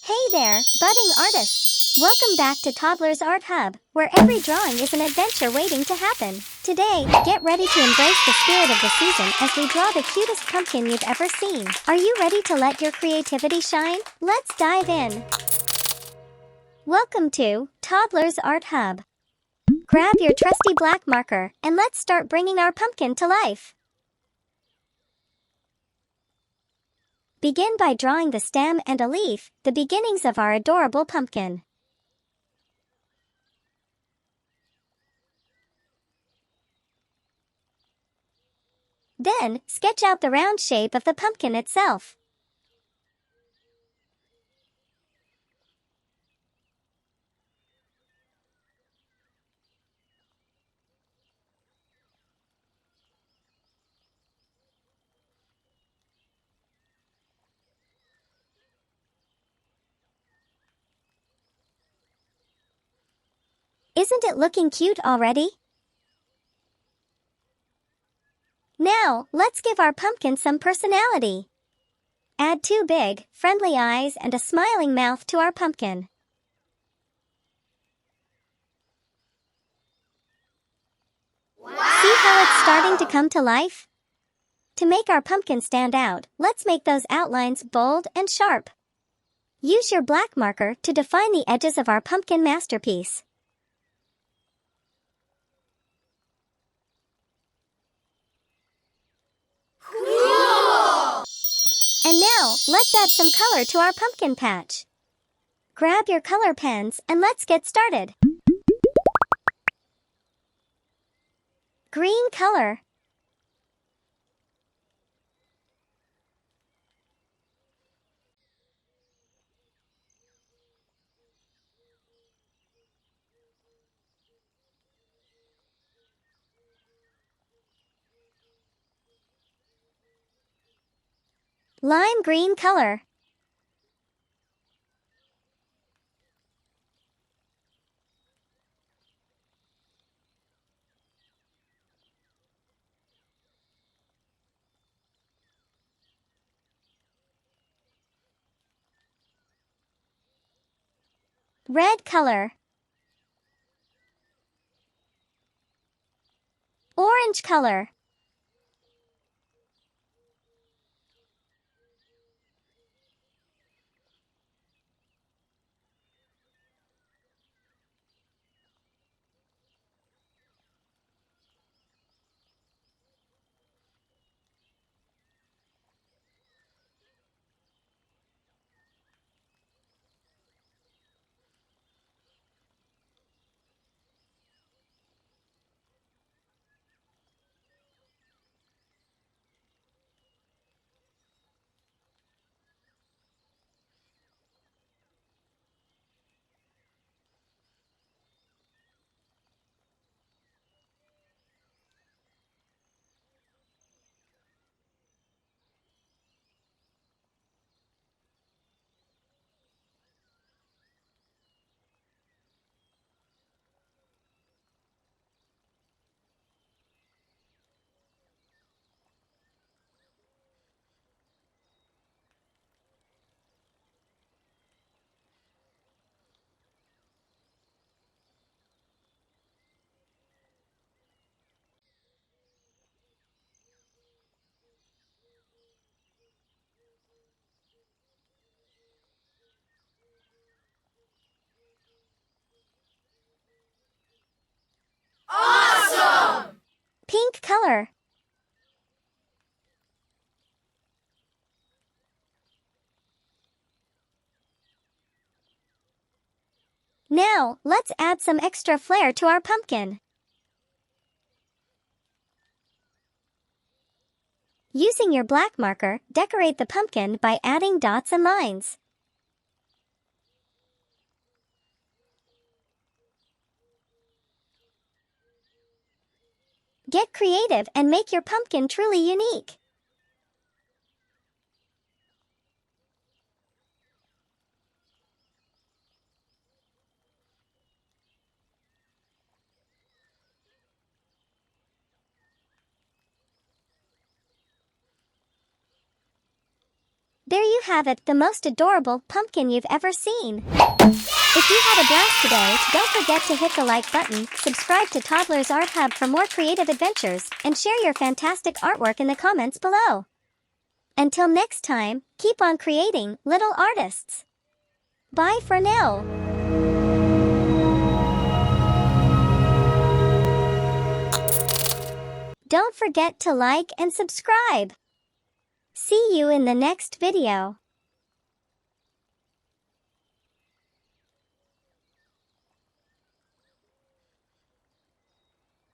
Hey there, budding artists! Welcome back to Toddler's Art Hub, where every drawing is an adventure waiting to happen. Today, get ready to embrace the spirit of the season as we draw the cutest pumpkin you've ever seen. Are you ready to let your creativity shine? Let's dive in. Welcome to Toddler's Art Hub. Grab your trusty black marker and let's start bringing our pumpkin to life. Begin by drawing the stem and a leaf, the beginnings of our adorable pumpkin. Then, sketch out the round shape of the pumpkin itself. Isn't it looking cute already? Now, let's give our pumpkin some personality. Add two big, friendly eyes and a smiling mouth to our pumpkin. Wow! See how it's starting to come to life? To make our pumpkin stand out, let's make those outlines bold and sharp. Use your black marker to define the edges of our pumpkin masterpiece. Cool! And now, let's add some color to our pumpkin patch. Grab your color pens and let's get started. Green color. Lime green color. Red color. Orange color. Awesome! Pink color. Now, let's add some extra flair to our pumpkin. Using your black marker, decorate the pumpkin by adding dots and lines. Get creative and make your pumpkin truly unique. There you have it, the most adorable pumpkin you've ever seen. If you had a blast today, don't forget to hit the like button, subscribe to Toddlers Art Hub for more creative adventures, and share your fantastic artwork in the comments below. Until next time, keep on creating, little artists. Bye for now. Don't forget to like and subscribe. See you in the next video.